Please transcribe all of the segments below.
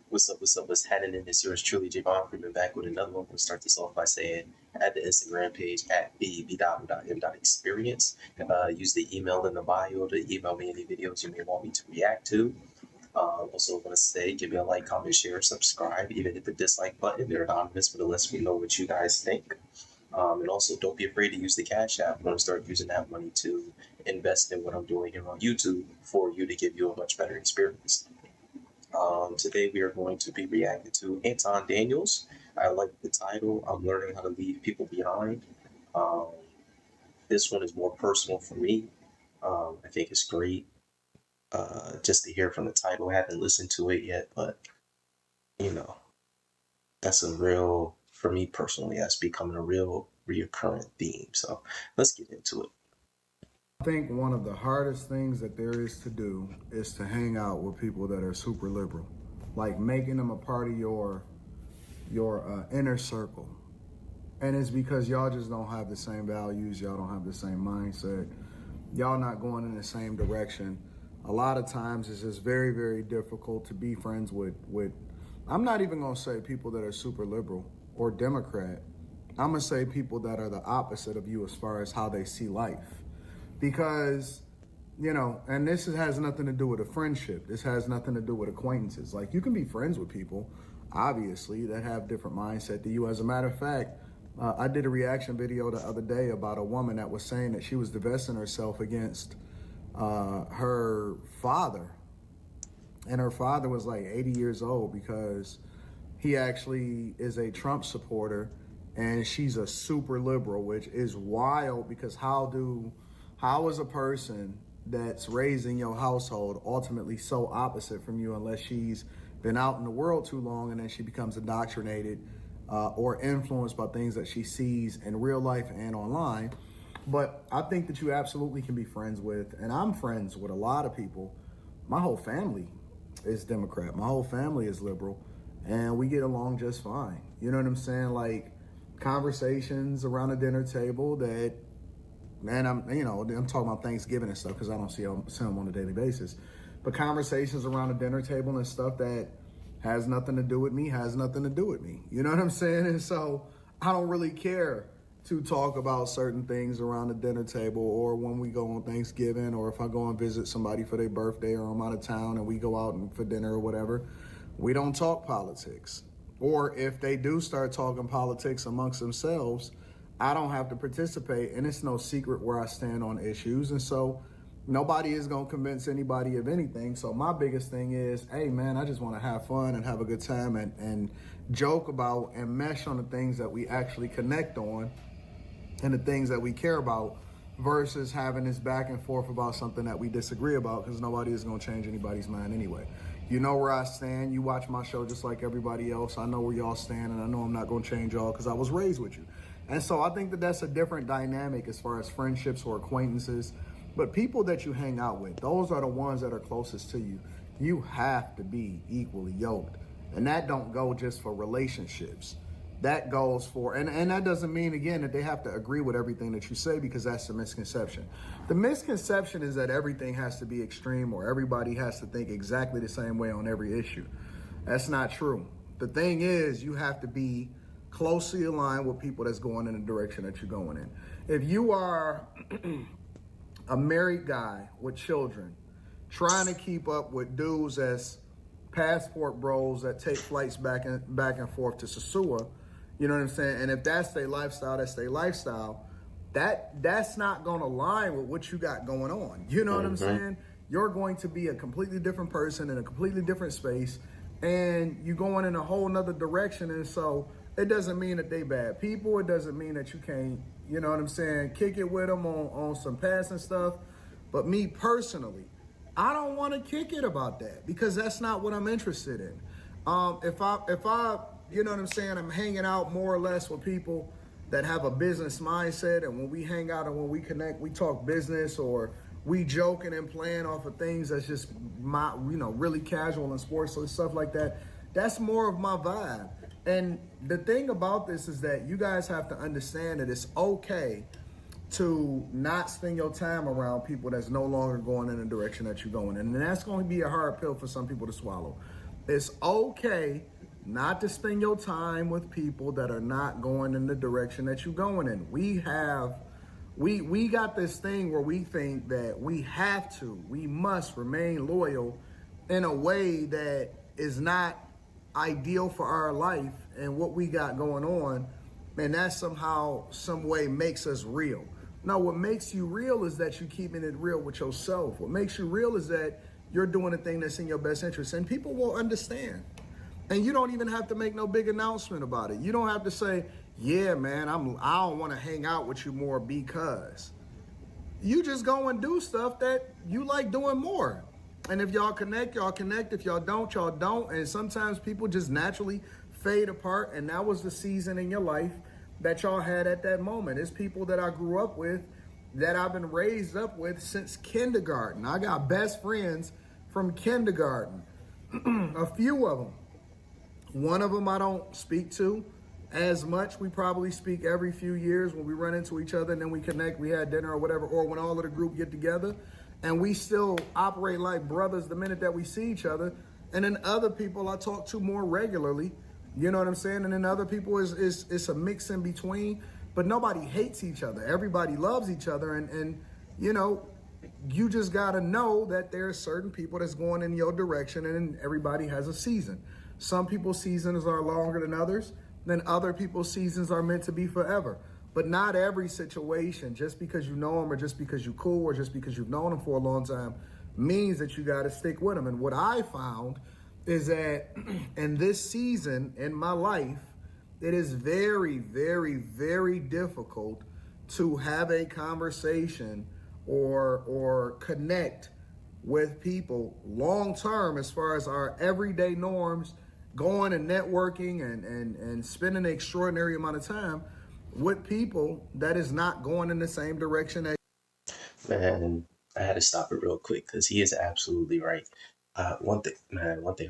What's happening? It's yours truly, Javon Freeman, back with another one. We'll start this off by saying at the Instagram page at b.m.experience. Use the email in the bio to email me any videos you may want me to react to. Also want to say, give me a like, comment, share, subscribe, even hit the dislike button. They're anonymous, but it lets me know what you guys think. And also, don't be afraid to use the Cash App. I'm going to start using that money to invest in what I'm doing here on YouTube for you to give you a much better experience. Today we are going to be reacting to Anton Daniels. I like the title. I'm learning how to leave people behind. Um, this one is more personal for me. I think it's great just to hear from the title. I haven't listened to it yet, but you know, that's a real, for me personally, that's becoming a real reoccurring theme. So let's get into it. I think one of the hardest things that there is to do is to hang out with people that are super liberal, like making them a part of your inner circle. And it's because y'all just don't have the same values, y'all don't have the same mindset, y'all not going in the same direction. A lot of times it's just very, very difficult to be friends with I'm not even gonna say people that are super liberal or Democrat. I'm gonna say people that are the opposite of you as far as how they see life. Because, and this has nothing to do with a friendship. This has nothing to do with acquaintances. Like, you can be friends with people, obviously, that have different mindset than you. As a matter of fact, I did a reaction video the other day about a woman that was saying that she was divesting herself against her father. And her father was like 80 years old because he actually is a Trump supporter and she's a super liberal, which is wild because how is a person that's raised in your household ultimately so opposite from you unless she's been out in the world too long and then she becomes indoctrinated or influenced by things that she sees in real life and online. But I think that you absolutely can be friends with, and I'm friends with a lot of people. My whole family is Democrat. My whole family is liberal, and we get along just fine. You know what I'm saying? Like conversations around a dinner table that, man, I'm talking about Thanksgiving and stuff because I don't see them on a daily basis. But conversations around a dinner table and stuff that has nothing to do with me has nothing to do with me. You know what I'm saying? And so I don't really care to talk about certain things around the dinner table or when we go on Thanksgiving or if I go and visit somebody for their birthday or I'm out of town and we go out for dinner or whatever. We don't talk politics. Or if they do start talking politics amongst themselves, I don't have to participate, and it's no secret where I stand on issues. And so nobody is going to convince anybody of anything. So my biggest thing is, hey, man, I just want to have fun and have a good time and joke about and mesh on the things that we actually connect on and the things that we care about versus having this back and forth about something that we disagree about because nobody is going to change anybody's mind anyway. You know where I stand. You watch my show just like everybody else. I know where y'all stand, and I know I'm not going to change y'all because I was raised with you. And so I think that that's a different dynamic as far as friendships or acquaintances. But people that you hang out with, those are the ones that are closest to you. You have to be equally yoked. And that don't go just for relationships. That goes for, and that doesn't mean, again, that they have to agree with everything that you say because that's the misconception. The misconception is that everything has to be extreme or everybody has to think exactly the same way on every issue. That's not true. The thing is, you have to be closely aligned with people that's going in the direction that you're going in. If you are a married guy with children trying to keep up with dudes as passport bros that take flights back and forth to Sasua, you know what I'm saying? And if that's their lifestyle, that's their lifestyle. That's not going to align with what you got going on. You know what I'm saying? You're going to be a completely different person in a completely different space, and you're going in a whole nother direction. And so it doesn't mean that they bad people. It doesn't mean that you can't, you know what I'm saying, kick it with them on some passing stuff. But me personally, I don't want to kick it about that because that's not what I'm interested in. If I, you know what I'm saying, I'm hanging out more or less with people that have a business mindset, and when we hang out and when we connect, we talk business or we joking and playing off of things that's just really casual and sports and stuff like that. That's more of my vibe. And the thing about this is that you guys have to understand that it's okay to not spend your time around people that's no longer going in the direction that you're going in. And that's going to be a hard pill for some people to swallow. It's okay not to spend your time with people that are not going in the direction that you're going in. We got this thing where we think that we must remain loyal in a way that is not ideal for our life and what we got going on, and that somehow, some way makes us real. Now, what makes you real is that you're keeping it real with yourself. What makes you real is that you're doing the thing that's in your best interest, and people will understand. And you don't even have to make no big announcement about it. You don't have to say, "Yeah, man, I don't want to hang out with you more because." You just go and do stuff that you like doing more. And if y'all connect, y'all connect. If y'all don't, y'all don't. And sometimes people just naturally fade apart. And that was the season in your life that y'all had at that moment. It's people that I grew up with, that I've been raised up with since kindergarten. I got best friends from kindergarten, a few of them. One of them I don't speak to as much. We probably speak every few years when we run into each other and then we connect, we had dinner or whatever, or when all of the group get together, and we still operate like brothers the minute that we see each other. And then other people I talk to more regularly, you know what I'm saying? And then other people is it's a mix in between, but nobody hates each other. Everybody loves each other, and you know, you just gotta know that there are certain people that's going in your direction, and everybody has a season. Some people's seasons are longer than others. Then other people's seasons are meant to be forever. But not every situation, just because you know them or just because you're cool or just because you've known them for a long time, means that you got to stick with them. And what I found is that in this season in my life, it is very, very, very difficult to have a conversation or connect with people long term as far as our everyday norms, going and networking and spending an extraordinary amount of time with people that is not going in the same direction as. Man, I had to stop it real quick because he is absolutely right. One thing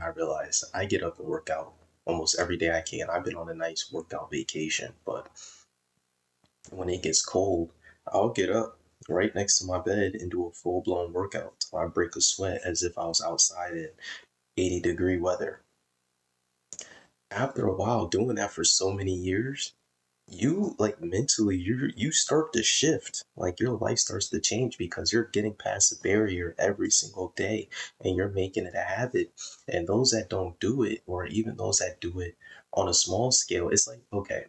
I realized, I get up and work out almost every day I can. I've been on a nice workout vacation, but when it gets cold, I'll get up right next to my bed and do a full blown workout till I break a sweat as if I was outside in 80-degree weather. After a while doing that for so many years, you like mentally you start to shift, like your life starts to change because you're getting past the barrier every single day and you're making it a habit. And those that don't do it, or even those that do it on a small scale, it's like, okay,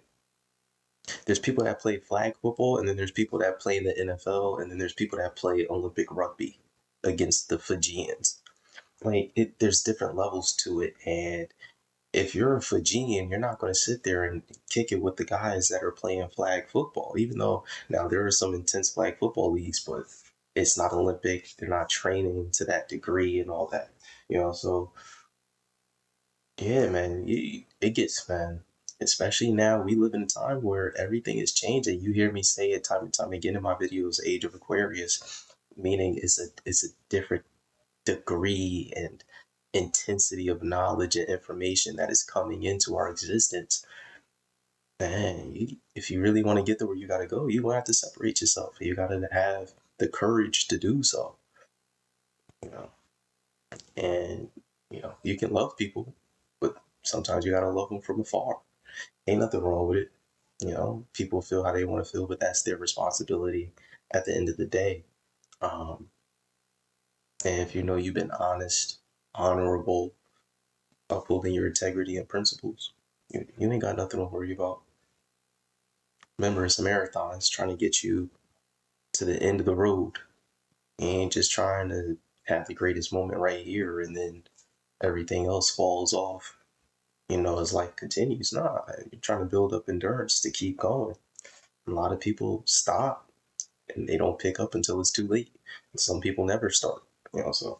there's people that play flag football, and then there's people that play in the NFL, and then there's people that play Olympic rugby against the Fijians. Like there's different levels to it. And if you're a Fijian, you're not going to sit there and kick it with the guys that are playing flag football, even though now there are some intense flag football leagues, but it's not Olympic. They're not training to that degree and all that, so yeah, man, it gets, man, especially now we live in a time where everything is changing. You hear me say it time and time again in my videos, Age of Aquarius, meaning it's a different degree and intensity of knowledge and information that is coming into our existence. Man, if you really want to get to where you got to go, you have to separate yourself. You got to have the courage to do so, you know. And you can love people, but sometimes you got to love them from afar. Ain't nothing wrong with it. People feel how they want to feel, but that's their responsibility at the end of the day. um and if you've been honest, honorable, upholding your integrity and principles, you ain't got nothing to worry about. Remember, it's a marathon. It's trying to get you to the end of the road. You ain't just trying to have the greatest moment right here and then everything else falls off, as life continues. Nah, you're trying to build up endurance to keep going. A lot of people stop and they don't pick up until it's too late. And some people never start, so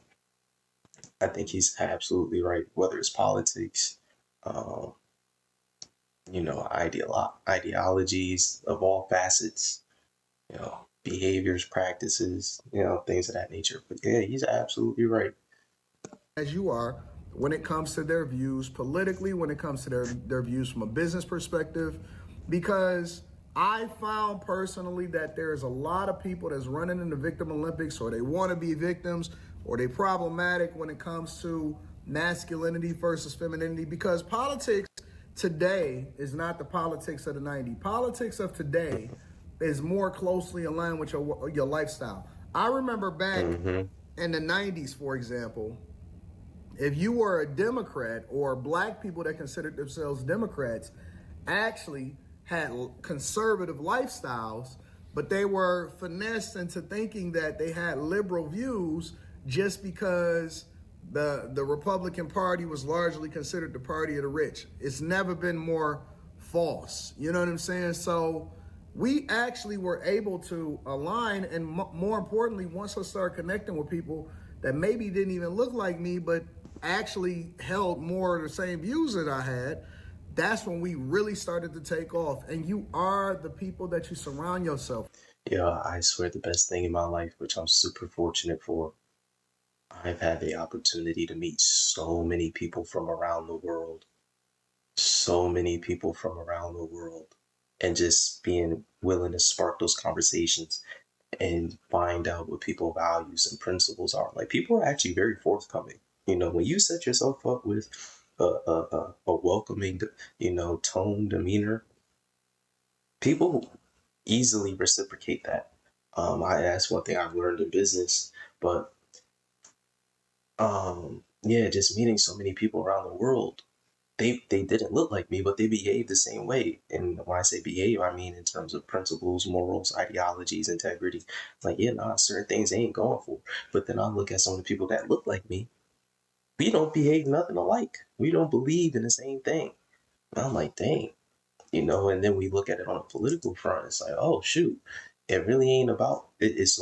I think he's absolutely right. Whether it's politics, um, ideologies of all facets, behaviors, practices, things of that nature. But yeah, he's absolutely right. As you are when it comes to their views politically, when it comes to their views from a business perspective, because I found personally that there's a lot of people that's running in the victim Olympics, or they want to be victims, or they problematic when it comes to masculinity versus femininity, because politics today is not the politics of the 90s. Politics of today is more closely aligned with your lifestyle. I remember back in the 90s, for example, if you were a Democrat, or black people that considered themselves Democrats actually had conservative lifestyles, but they were finessed into thinking that they had liberal views just because the Republican Party was largely considered the party of the rich. It's never been more false. You know what I'm saying? So we actually were able to align, and more importantly, once I started connecting with people that maybe didn't even look like me, but actually held more of the same views that I had, that's when we really started to take off. And you are the people that you surround yourself. Yeah, I swear the best thing in my life, which I'm super fortunate for, I've had the opportunity to meet so many people from around the world, so many people from around the world, and just being willing to spark those conversations and find out what people's values and principles are. Like, people are actually very forthcoming. When you set yourself up with a welcoming, tone, demeanor, people easily reciprocate that. That's one thing I've learned in business, but yeah, just meeting so many people around the world. They didn't look like me, but they behave the same way. And when I say behave, I mean in terms of principles, morals, ideologies, integrity. Like, yeah, nah, certain things they ain't going for. But then I look at some of the people that look like me. We don't behave nothing alike. We don't believe in the same thing. And I'm like, dang, and then we look at it on a political front. It's like, oh shoot, it really ain't about it. It's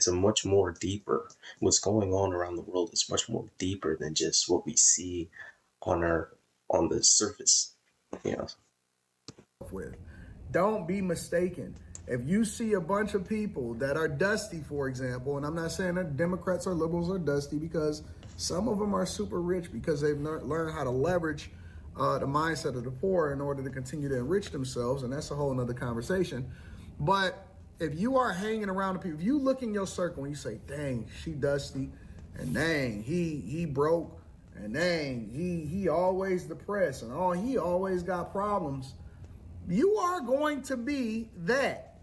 a much more deeper. What's going on around the world is much more deeper than just what we see on the surface. You know. With. Don't be mistaken. If you see a bunch of people that are dusty, for example, and I'm not saying that Democrats or liberals are dusty, because some of them are super rich because they've learned how to leverage the mindset of the poor in order to continue to enrich themselves, and that's a whole nother conversation. But if you are hanging around the people, if you look in your circle and you say, dang, she dusty, and dang, he broke, and dang, he always depressed, and oh, he always got problems, you are going to be that.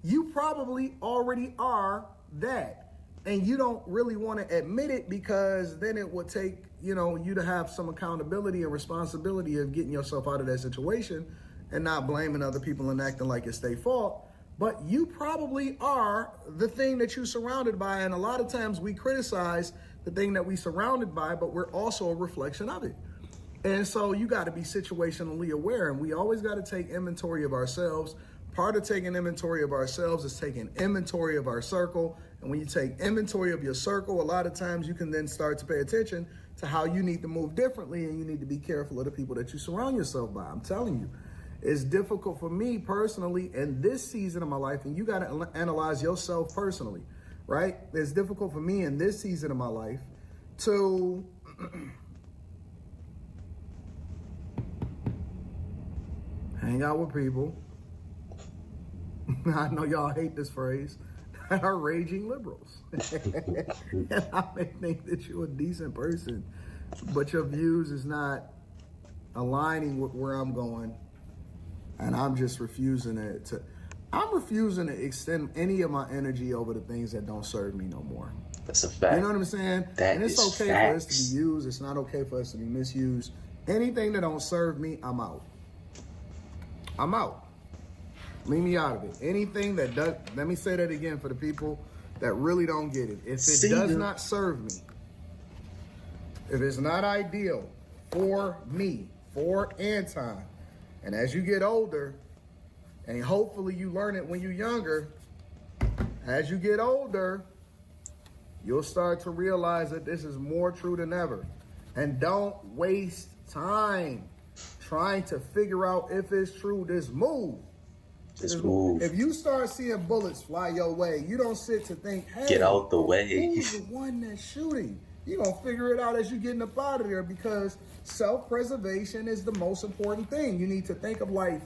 You probably already are that. And you don't really want to admit it, because then it would take, you to have some accountability and responsibility of getting yourself out of that situation and not blaming other people and acting like it's their fault. But you probably are the thing that you're surrounded by. And a lot of times we criticize the thing that we're surrounded by, but we're also a reflection of it. And so you got to be situationally aware, and we always got to take inventory of ourselves. Part of taking inventory of ourselves is taking inventory of our circle. And when you take inventory of your circle, a lot of times you can then start to pay attention to how you need to move differently, and you need to be careful of the people that you surround yourself by. I'm telling you, it's difficult for me personally in this season of my life, and you got to analyze yourself personally, right? It's difficult for me in this season of my life to hang out with people. I know y'all hate this phrase, that are raging liberals. And I may think that you're a decent person, but your views is not aligning with where I'm going. And I'm just refusing to extend any of my energy over the things that don't serve me no more. That's a fact. You know what I'm saying? That and it's is okay facts. for us to be used. It's not okay for us to be misused. Anything that don't serve me, I'm out. I'm out. Leave me out of it. Anything that does, let me say that again for the people that really don't get it. If it does not serve me, if it's not ideal for me, for Anton, and as you get older, and hopefully you learn it when you're younger, as you get older, you'll start to realize that this is more true than ever. And don't waste time trying to figure out if it's true. Just move. If you start seeing bullets fly your way, you don't sit to think, hey, get out the way. Who's the one that's shooting? You're going to figure it out as you're getting up out of there, because self-preservation is the most important thing. You need to think of life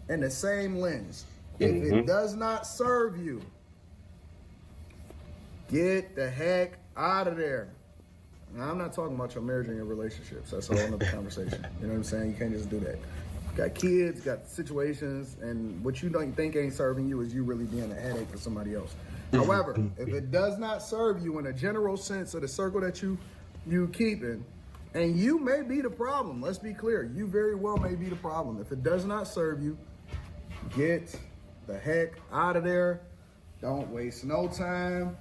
in the same lens. If it does not serve you, get the heck out of there. Now, I'm not talking about your marriage and your relationships. That's a whole other conversation. You know what I'm saying? You can't just do that. Got kids, got situations, and what you don't think ain't serving you is you really being a headache for somebody else. However, if it does not serve you in a general sense of the circle that you keep in, and you may be the problem. Let's be clear. You very well may be the problem. If it does not serve you, get the heck out of there. Don't waste no time.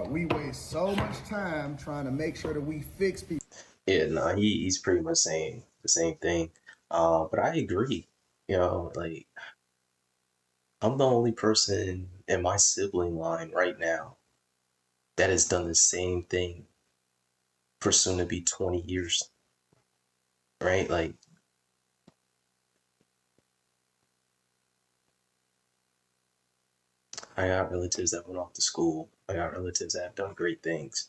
We waste so much time trying to make sure that we fix people. Yeah, no, he's pretty much saying the same thing. But I agree. You know, like I'm the only person in my sibling line right now that has done the same thing for soon to be 20 years, right? Like I got relatives that went off to school. I got relatives that have done great things.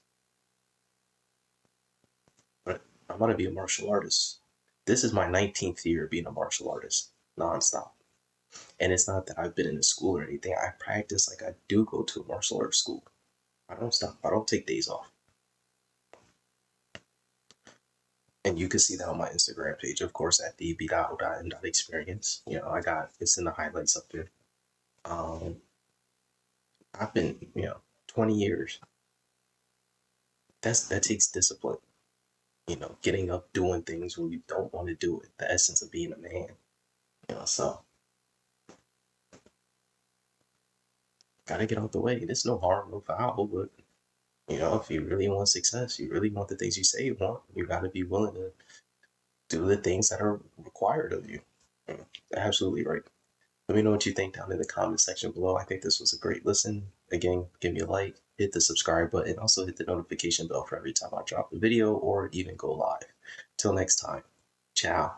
But I want to be a martial artist. This is my 19th year being a martial artist nonstop. And it's not that I've been in a school or anything. I practice like I do go to a martial arts school. I don't stop. I don't take days off. And you can see that on my Instagram page, of course, at the b.o.m.experience. You know, I got it's in the highlights up there. Um, I've been, 20 years. That takes discipline. You know, getting up, doing things when you don't want to do it. The essence of being a man. You know, so gotta get out the way. There's no harm, no foul, but if you really want success, you really want the things you say you want, you gotta be willing to do the things that are required of you. Absolutely right. Let me know what you think down in the comment section below. I think this was a great listen. Again, give me a like, hit the subscribe button, also hit the notification bell for every time I drop a video or even go live. Till next time, ciao.